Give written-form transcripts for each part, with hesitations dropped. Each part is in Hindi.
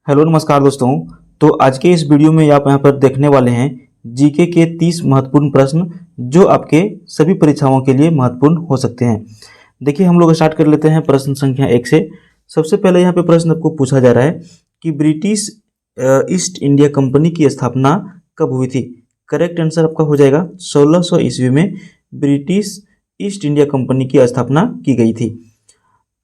हेलो नमस्कार दोस्तों। तो आज के इस वीडियो में आप यहाँ पर देखने वाले हैं जीके के 30 महत्वपूर्ण प्रश्न जो आपके सभी परीक्षाओं के लिए महत्वपूर्ण हो सकते हैं। देखिए हम लोग स्टार्ट कर लेते हैं प्रश्न संख्या 1 से। सबसे पहले यहाँ पे प्रश्न आपको पूछा जा रहा है कि ब्रिटिश ईस्ट इंडिया कंपनी की स्थापना कब हुई थी। करेक्ट आंसर आपका हो जाएगा 1600 ईस्वी में ब्रिटिश ईस्ट इंडिया कंपनी की स्थापना की गई थी।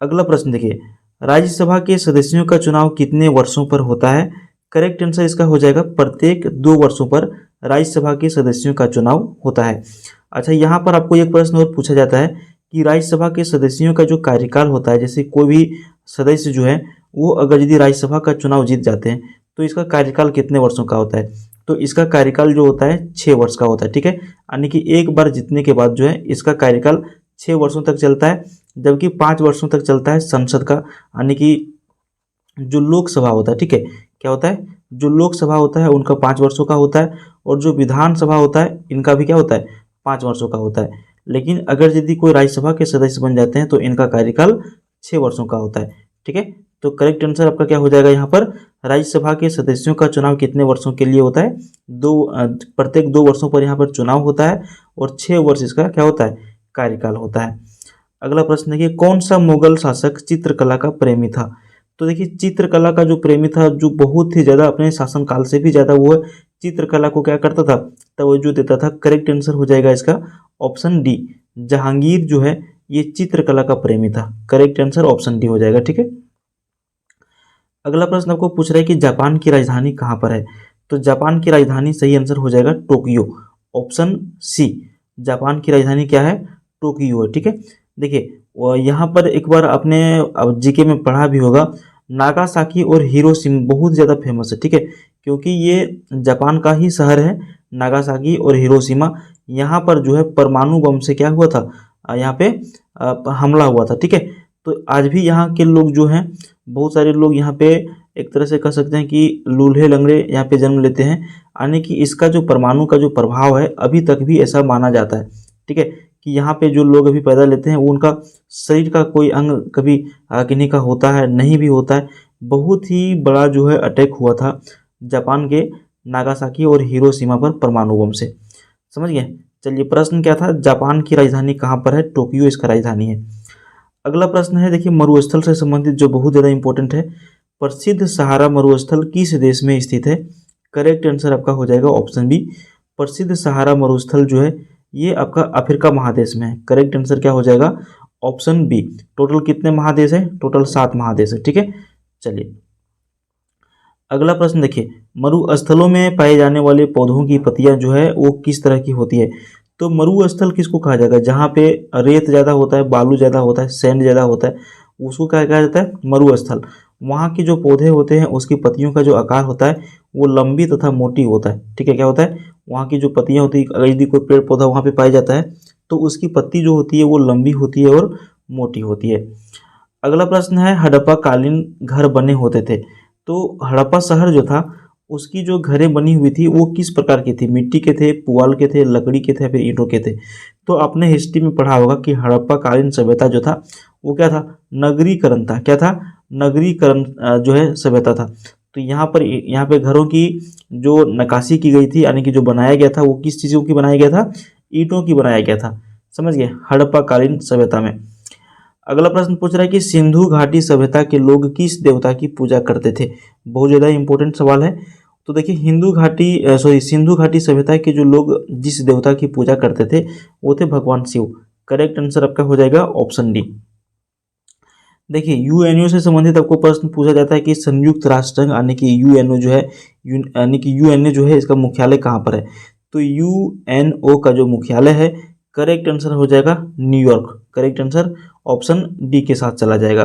अगला प्रश्न देखिए, राज्यसभा के सदस्यों का चुनाव कितने वर्षों पर होता है। करेक्ट आंसर इसका हो जाएगा प्रत्येक 2 वर्षों पर राज्यसभा के सदस्यों का चुनाव होता है। अच्छा, यहाँ पर आपको एक प्रश्न और पूछा जाता है कि राज्यसभा के सदस्यों का जो कार्यकाल होता है, जैसे कोई भी सदस्य जो है वो अगर यदि राज्यसभा का चुनाव जीत जाते हैं तो इसका कार्यकाल कितने वर्षों का होता है। तो इसका कार्यकाल जो होता है 6 वर्ष का होता है। ठीक है, यानी कि एक बार जीतने के बाद जो है इसका कार्यकाल 6 वर्षों तक चलता है, जबकि 5 वर्षों तक चलता है संसद का, यानी कि जो लोकसभा होता है। ठीक है, क्या होता है, जो लोकसभा होता है उनका 5 वर्षों का होता है और जो विधानसभा होता है इनका भी क्या होता है 5 वर्षों का होता है। लेकिन अगर यदि कोई राज्यसभा के सदस्य बन जाते हैं तो इनका कार्यकाल 6 वर्षों का होता है। ठीक है, तो करेक्ट आंसर आपका क्या हो जाएगा, यहाँ पर राज्यसभा के सदस्यों का चुनाव कितने वर्षों के लिए होता है, प्रत्येक 2 वर्षों पर यहाँ पर चुनाव होता है और 6 वर्ष इसका क्या होता है कार्यकाल होता है। अगला प्रश्न देखिए, कौन सा मुगल शासक चित्रकला का प्रेमी था। तो देखिए चित्रकला का जो प्रेमी था, जो बहुत ही ज़्यादा अपने शासनकाल से भी ज़्यादा वो चित्रकला को क्या करता था, तवज्जो देता था। करेक्ट आंसर हो जाएगा इसका ऑप्शन डी, जहांगीर जो है ये चित्रकला का प्रेमी था। करेक्ट आंसर ऑप्शन डी हो जाएगा। ठीक है, अगला प्रश्न आपको पूछ रहा है कि जापान की राजधानी कहाँ पर है। तो जापान की राजधानी सही आंसर हो जाएगा टोक्यो, ऑप्शन सी। जापान की राजधानी क्या है, टोक्यो है। ठीक है, देखिए यहाँ पर एक बार आपने जीके में पढ़ा भी होगा, नागासाकी और हिरोशिमा बहुत ज़्यादा फेमस है। ठीक है, क्योंकि ये जापान का ही शहर है नागासाकी और हिरोशिमा। यहाँ पर जो है परमाणु बम से क्या हुआ था, यहाँ पे हमला हुआ था। ठीक है, तो आज भी यहाँ के लोग जो हैं, बहुत सारे लोग यहाँ पे एक तरह से कह सकते हैं कि लूल्हे लंगड़े यहाँ पे जन्म लेते हैं, यानी कि इसका जो परमाणु का जो प्रभाव है अभी तक भी ऐसा माना जाता है। ठीक है, कि यहाँ पे जो लोग अभी पैदा लेते हैं वो उनका शरीर का कोई अंग कभी किन्हीं का होता है, नहीं भी होता है। बहुत ही बड़ा जो है अटैक हुआ था जापान के नागासाकी और हिरोशिमा पर परमाणु बम से। समझ गए। चलिए प्रश्न क्या था, जापान की राजधानी कहाँ पर है, टोक्यो इसका राजधानी है। अगला प्रश्न है देखिए, मरुस्थल से संबंधित जो बहुत ज़्यादा इंपॉर्टेंट है, प्रसिद्ध सहारा मरुस्थल किस देश में स्थित है। करेक्ट आंसर आपका हो जाएगा ऑप्शन बी, प्रसिद्ध सहारा मरुस्थल जो है ये आपका अफ्रीका महादेश में है। करेक्ट आंसर क्या हो जाएगा, ऑप्शन बी। टोटल कितने महादेश है, टोटल 7 महादेश है। ठीक है, चलिए अगला प्रश्न देखिए, मरुस्थलों में पाए जाने वाले पौधों की पत्तियां जो है वो किस तरह की होती है। तो मरुस्थल किसको कहा जाएगा, जहाँ पे रेत ज़्यादा होता है, बालू ज़्यादा होता है, सैंड ज़्यादा होता है, उसको क्या कहा जाता है, मरुस्थल। वहाँ के जो पौधे होते हैं उसकी पत्तियों का जो आकार होता है वो लंबी तथा मोटी होता है। ठीक है, क्या होता है, वहाँ की जो पत्तियाँ होती है, अगर यदि कोई पेड़ पौधा वहाँ पे पाया जाता है तो उसकी पत्ती जो होती है वो लंबी होती है और मोटी होती है। अगला प्रश्न है, हड़प्पा कालीन घर बने होते थे। तो हड़प्पा शहर जो था उसकी जो घरें बनी हुई थी वो किस प्रकार की थी, मिट्टी के थे, पुआल के थे, लकड़ी के थे, फिर ईंटों के थे। तो आपने हिस्ट्री में पढ़ा होगा कि हड़प्पा कालीन सभ्यता जो था वो क्या था, नगरीकरण था। क्या था, नगरीकरण जो है सभ्यता था। तो यहाँ पे घरों की जो नक्काशी की गई थी, यानी कि जो बनाया गया था वो किस चीज़ों की बनाया गया था, ईंटों की बनाया गया था। समझ गए, हड़प्पा कालीन सभ्यता में। अगला प्रश्न पूछ रहा है कि सिंधु घाटी सभ्यता के लोग किस देवता की पूजा करते थे। बहुत ज़्यादा इंपॉर्टेंट सवाल है। तो देखिए सिंधु घाटी सभ्यता के जो लोग जिस देवता की पूजा करते थे वो थे भगवान शिव। करेक्ट आंसर आपका हो जाएगा ऑप्शन डी। देखिए यूएनओ से संबंधित आपको प्रश्न पूछा जाता है कि संयुक्त राष्ट्र संघ यानी कि यूएनओ जो है, यानी कि यूएनओ जो है इसका मुख्यालय कहाँ पर है। तो यूएनओ का जो मुख्यालय है, करेक्ट आंसर हो जाएगा New York. Correct answer option D के साथ चला जाएगा।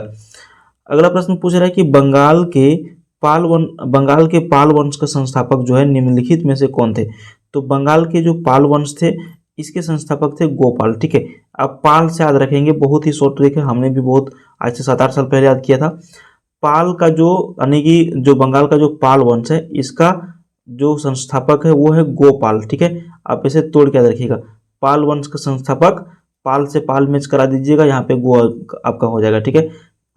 अगला प्रश्न पूछ रहा है कि बंगाल के पाल वंश का संस्थापक जो है निम्नलिखित में से कौन थे। तो बंगाल के जो पाल वंश थे इसके संस्थापक थे गोपाल। ठीक है, आप पाल से याद रखेंगे, बहुत ही शॉर्ट ट्रिक है, हमने भी बहुत आज से 7-8 साल पहले याद किया था। पाल का जो यानी कि जो बंगाल का जो पाल वंश है इसका जो संस्थापक है वो है गोपाल। ठीक है, आप इसे तोड़ के याद रखिएगा, पाल वंश का संस्थापक, पाल से पाल मैच करा दीजिएगा, यहाँ पे गो आपका हो जाएगा। ठीक है,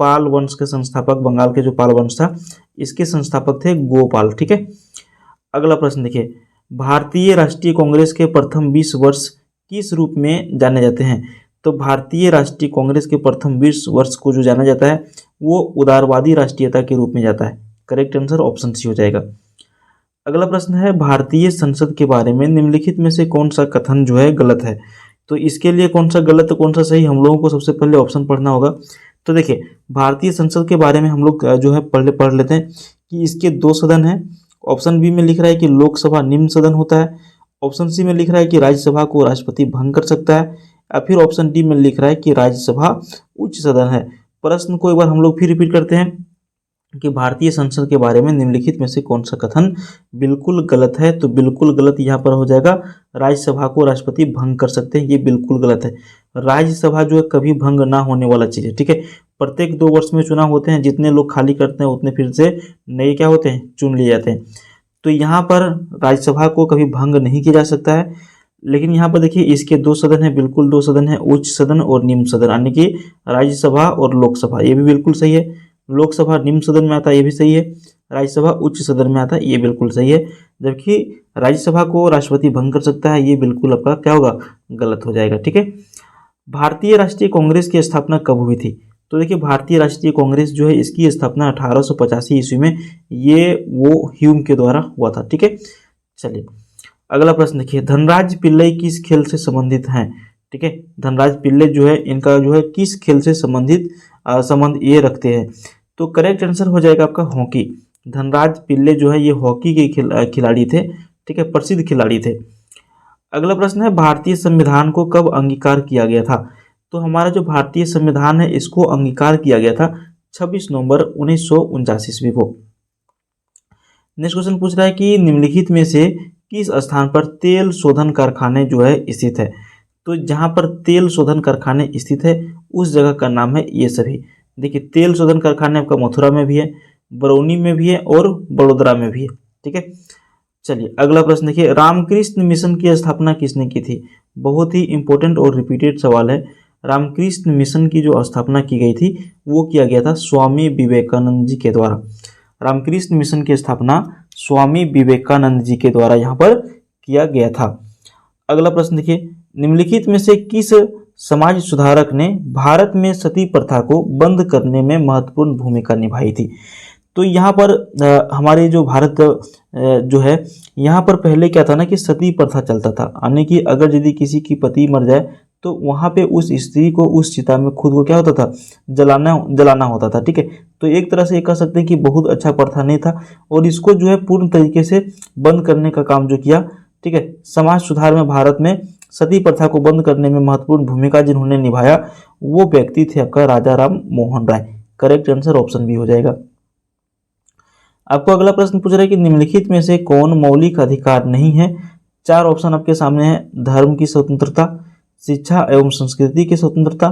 पाल वंश के संस्थापक, बंगाल के जो पाल वंश था इसके संस्थापक थे गोपाल। ठीक है, अगला प्रश्न देखिए, भारतीय राष्ट्रीय कांग्रेस के प्रथम 20 वर्ष किस रूप में जाने जाते हैं? तो भारतीय राष्ट्रीय कांग्रेस के प्रथम 20 वर्ष को जो जाना जाता है वो उदारवादी राष्ट्रीयता के रूप में जाता है। करेक्ट आंसर ऑप्शन सी हो जाएगा। अगला प्रश्न है, भारतीय संसद के बारे में निम्नलिखित में से कौन सा कथन जो है गलत है? तो इसके लिए कौन सा गलत कौन सा सही हम लोगों को सबसे पहले ऑप्शन पढ़ना होगा। तो देखिए, भारतीय संसद के बारे में हम लोग जो है पढ़ लेते हैं कि इसके 2 सदन हैं। ऑप्शन बी में लिख रहा है कि लोकसभा निम्न सदन होता है। ऑप्शन सी में लिख रहा है कि राज्यसभा को राष्ट्रपति भंग कर सकता है। या फिर ऑप्शन डी में लिख रहा है कि राज्यसभा उच्च सदन है। प्रश्न को एक बार हम लोग फिर रिपीट करते हैं कि भारतीय संसद के बारे में निम्नलिखित में से कौन सा कथन बिल्कुल गलत है? तो बिल्कुल गलत यहाँ पर हो जाएगा, राज्यसभा को राष्ट्रपति भंग कर सकते हैं, ये बिल्कुल गलत है। राज्यसभा जो है कभी भंग ना होने वाला चीज़ है। ठीक है, प्रत्येक 2 वर्ष में चुनाव होते हैं, जितने लोग खाली करते हैं उतने फिर से नए क्या होते हैं, चुन लिए जाते हैं। तो यहाँ पर राज्यसभा को कभी भंग नहीं किया जा सकता है। लेकिन यहाँ पर देखिए इसके 2 सदन है, बिल्कुल 2 सदन है, उच्च सदन और निम्न सदन, यानी कि राज्यसभा और लोकसभा, ये भी बिल्कुल सही है। लोकसभा निम्न सदन में आता है, ये भी सही है। राज्यसभा उच्च सदन में आता है, ये बिल्कुल सही है। जबकि राज्यसभा को राष्ट्रपति भंग कर सकता है, ये बिल्कुल आपका क्या होगा, गलत हो जाएगा। ठीक है, भारतीय राष्ट्रीय कांग्रेस की स्थापना कब हुई थी? तो देखिए, भारतीय राष्ट्रीय कांग्रेस जो है इसकी स्थापना 1885 ईस्वी में ये वो ह्यूम के द्वारा हुआ था। ठीक है, चलिए अगला प्रश्न देखिए, धनराज पिल्लई किस खेल से संबंधित हैं? ठीक है, धनराज पिल्लई जो है इनका जो है किस खेल से संबंधित संबंध ये रखते हैं? तो करेक्ट आंसर हो जाएगा आपका हॉकी। धनराज पिल्लई जो है ये हॉकी के खिलाड़ी थे। ठीक है, प्रसिद्ध खिलाड़ी थे। अगला प्रश्न है, भारतीय संविधान को कब अंगीकार किया गया था? तो हमारा जो भारतीय संविधान है इसको अंगीकार किया गया था 26 नवंबर 1949 ईस्वी को। नेक्स्ट क्वेश्चन पूछ रहा है कि निम्नलिखित में से किस स्थान पर तेल शोधन कारखाने जो है स्थित है? तो जहां पर तेल शोधन कारखाने स्थित है उस जगह का नाम है ये सभी। देखिए, तेल शोधन कारखाने आपका मथुरा में भी है, बरौनी में भी है और बड़ोदरा में भी है। ठीक है, चलिए अगला प्रश्न देखिए, रामकृष्ण मिशन की स्थापना किसने की थी? बहुत ही इंपॉर्टेंट और रिपीटेड सवाल है। रामकृष्ण मिशन की जो स्थापना की गई थी वो किया गया था स्वामी विवेकानंद जी के द्वारा। रामकृष्ण मिशन की स्थापना स्वामी विवेकानंद जी के द्वारा यहाँ पर किया गया था। अगला प्रश्न देखिए, निम्नलिखित में से किस समाज सुधारक ने भारत में सती प्रथा को बंद करने में महत्वपूर्ण भूमिका निभाई थी? तो यहाँ पर हमारे जो भारत जो है यहाँ पर पहले क्या था ना कि सती प्रथा चलता था, यानी कि अगर यदि किसी की पति मर जाए तो वहाँ पे उस स्त्री को उस चिता में खुद को क्या होता था, जलाना होता था। ठीक है, तो एक तरह से ये कह सकते हैं कि बहुत अच्छा प्रथा नहीं था और इसको जो है पूर्ण तरीके से बंद करने का काम जो किया, ठीक है, समाज सुधार में भारत में सती प्रथा को बंद करने में महत्वपूर्ण भूमिका जिन्होंने निभाया वो व्यक्ति थे आपका राजा Ram Mohan Roy. Correct answer option B हो जाएगा। आपको अगला प्रश्न पूछ रहा है कि निम्नलिखित में से कौन मौलिक अधिकार नहीं है? 4 ऑप्शन आपके सामने है, धर्म की स्वतंत्रता, शिक्षा एवं संस्कृति की स्वतंत्रता,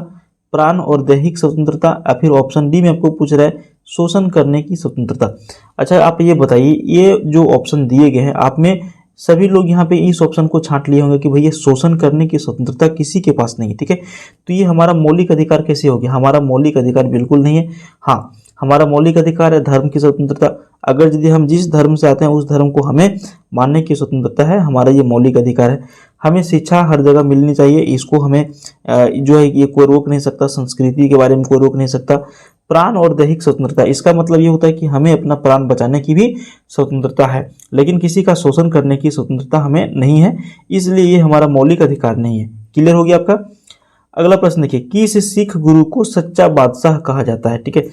प्राण और दैहिक स्वतंत्रता, या फिर ऑप्शन डी में आपको पूछ रहा है शोषण करने की स्वतंत्रता। अच्छा, आप ये बताइए, ये जो ऑप्शन दिए गए हैं आप में सभी लोग यहाँ पे इस ऑप्शन को छांट लिए होंगे कि भैया शोषण करने की स्वतंत्रता किसी के पास नहीं है। ठीक है, तो ये हमारा मौलिक अधिकार कैसे हो गया? हमारा मौलिक अधिकार बिल्कुल नहीं है। हाँ, हमारा मौलिक अधिकार है धर्म की स्वतंत्रता। अगर यदि हम जिस धर्म से आते हैं उस धर्म को हमें मानने की स्वतंत्रता है, हमारा ये मौलिक अधिकार है। हमें शिक्षा हर जगह मिलनी चाहिए, इसको हमें जो है ये कोई रोक नहीं सकता। संस्कृति के बारे में कोई रोक नहीं सकता। प्राण और दैहिक स्वतंत्रता, इसका मतलब ये होता है कि हमें अपना प्राण बचाने की भी स्वतंत्रता है, लेकिन किसी का शोषण करने की स्वतंत्रता हमें नहीं है, इसलिए ये हमारा मौलिक अधिकार नहीं है। क्लियर हो गया आपका? अगला प्रश्न देखिए, किस सिख गुरु को सच्चा बादशाह कहा जाता है? ठीक है,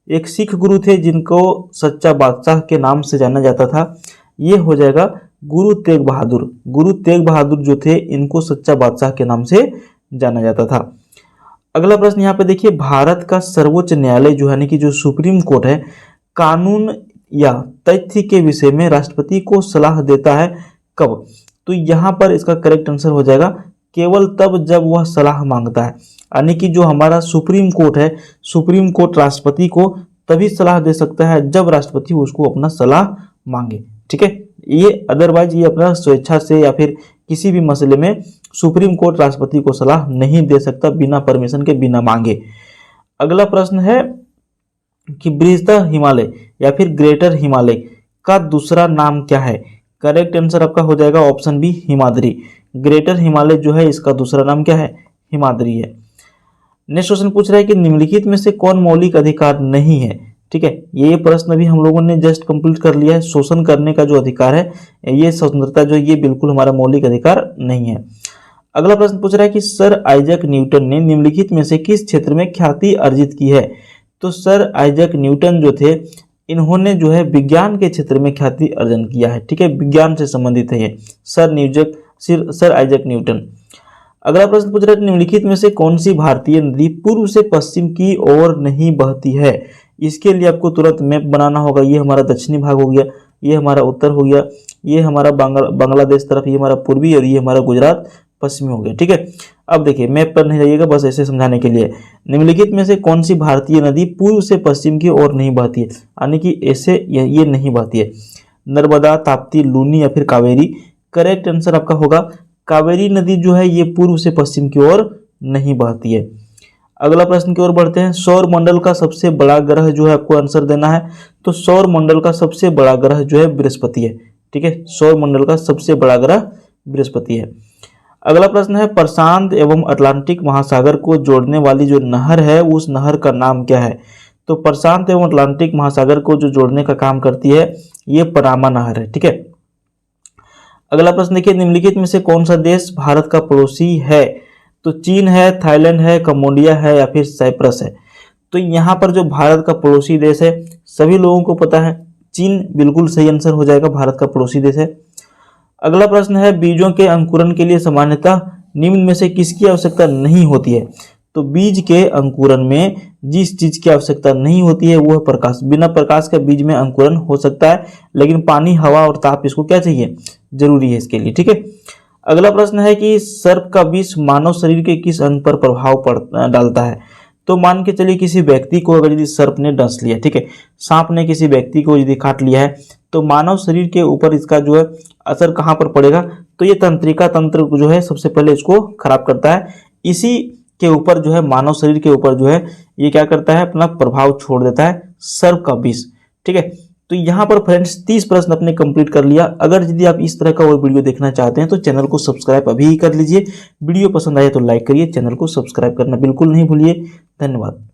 एक सिख गुरु थे जिनको सच्चा बादशाह के नाम से जाना जाता था, ये हो जाएगा गुरु तेग बहादुर। गुरु तेग बहादुर जो थे इनको सच्चा बादशाह के नाम से जाना जाता था। अगला प्रश्न यहाँ पे देखिए, भारत का सर्वोच्च न्यायालय जो है यानी कि जो सुप्रीम कोर्ट है, कानून या तथ्य के विषय में राष्ट्रपति को सलाह देता है कब? तो यहाँ पर इसका करेक्ट आंसर हो जाएगा केवल तब जब वह सलाह मांगता है, यानी कि जो हमारा सुप्रीम कोर्ट है, सुप्रीम कोर्ट राष्ट्रपति को तभी सलाह दे सकता है जब राष्ट्रपति उसको अपना सलाह मांगे। ठीक है, ये अदरवाइज ये अपना स्वेच्छा से या फिर किसी भी मसले में सुप्रीम कोर्ट राष्ट्रपति को सलाह नहीं दे सकता बिना परमिशन के, बिना मांगे। अगला प्रश्न है कि बृहत्तर हिमालय या फिर ग्रेटर हिमालय का दूसरा नाम क्या है। करेक्ट आंसर आपका हो जाएगा option B Himadri. Greater Himalaya जो है इसका दूसरा नाम क्या है, हिमाद्री है। नेक्स्ट क्वेश्चन पूछ रहा है कि निम्नलिखित में से कौन मौलिक अधिकार नहीं है। ठीक है, ये प्रश्न भी हम लोगों ने जस्ट कंप्लीट कर लिया है। शोषण करने का जो अधिकार है, ये स्वतंत्रता जो ये बिल्कुल हमारा मौलिक अधिकार नहीं है। अगला प्रश्न पूछ रहा है कि सर आइजैक न्यूटन ने निम्नलिखित में से किस क्षेत्र में ख्याति अर्जित की है। तो सर आइजैक न्यूटन जो थे, इन्होंने जो है विज्ञान के क्षेत्र में ख्याति अर्जन किया है। ठीक है, विज्ञान से संबंधित है ये सर आइजैक न्यूटन। अगला प्रश्न पूछ रहा है निम्नलिखित में से कौन सी भारतीय नदी पूर्व से पश्चिम की ओर नहीं बहती है। इसके लिए आपको तुरंत मैप बनाना होगा। ये हमारा दक्षिणी भाग हो गया, ये हमारा उत्तर हो गया, ये हमारा बांग्लादेश तरफ, ये हमारा पूर्वी, और ये हमारा गुजरात पश्चिमी हो गया। ठीक है, अब देखिए मैप पर नहीं जाइएगा, बस ऐसे समझाने के लिए। निम्नलिखित में से कौन सी भारतीय नदी पूर्व से पश्चिम की ओर नहीं बहती है, यानी कि ऐसे ये नहीं बहती है। नर्मदा, ताप्ती, लूनी या फिर कावेरी। करेक्ट आंसर आपका होगा कावेरी नदी जो है ये पूर्व से पश्चिम की ओर नहीं बहती है। अगला प्रश्न की ओर बढ़ते हैं। सौर मंडल का सबसे बड़ा ग्रह जो है आपको आंसर देना है। तो सौर मंडल का सबसे बड़ा ग्रह जो है बृहस्पति है। ठीक है, सौर मंडल का सबसे बड़ा ग्रह बृहस्पति है। अगला प्रश्न है प्रशांत एवं अटलांटिक महासागर को जोड़ने वाली जो नहर है उस नहर का नाम क्या है। तो प्रशांत एवं अटलांटिक महासागर को जो जोड़ने का काम करती है ये पनामा नहर है। ठीक है, अगला प्रश्न देखिए निम्नलिखित में से कौन सा देश भारत का पड़ोसी है। तो चीन है, थाईलैंड है, कंबोडिया है या फिर साइप्रस है। तो यहाँ पर जो भारत का पड़ोसी देश है सभी लोगों को पता है, चीन बिल्कुल सही आंसर हो जाएगा, भारत का पड़ोसी देश है। अगला प्रश्न है बीजों के अंकुरण के लिए सामान्यतः निम्न में से किसकी आवश्यकता नहीं होती है। तो बीज के अंकुरण में जिस चीज की आवश्यकता नहीं होती है वो है प्रकाश। बिना प्रकाश के बीज में अंकुरण हो सकता है, लेकिन पानी, हवा और ताप इसको क्या चाहिए, जरूरी है इसके लिए। ठीक है, अगला प्रश्न है कि सर्प का विष मानव शरीर के किस अंग पर प्रभाव डालता है। तो मान के चलिए किसी व्यक्ति को अगर यदि सर्प ने डस लिया, ठीक है, सांप ने किसी व्यक्ति को यदि काट लिया है, तो मानव शरीर के ऊपर इसका जो है असर कहाँ पर पड़ेगा। तो ये तंत्रिका तंत्र जो है सबसे पहले इसको खराब करता है। इसी के ऊपर जो है मानव शरीर के ऊपर जो है ये क्या करता है, अपना प्रभाव छोड़ देता है सर्प का विष। ठीक है, तो यहाँ पर फ्रेंड्स 30 प्रश्न अपने कंप्लीट कर लिया। अगर यदि आप इस तरह का और वीडियो देखना चाहते हैं तो चैनल को सब्सक्राइब अभी ही कर लीजिए। वीडियो पसंद आए तो लाइक करिए, चैनल को सब्सक्राइब करना बिल्कुल नहीं भूलिए। धन्यवाद।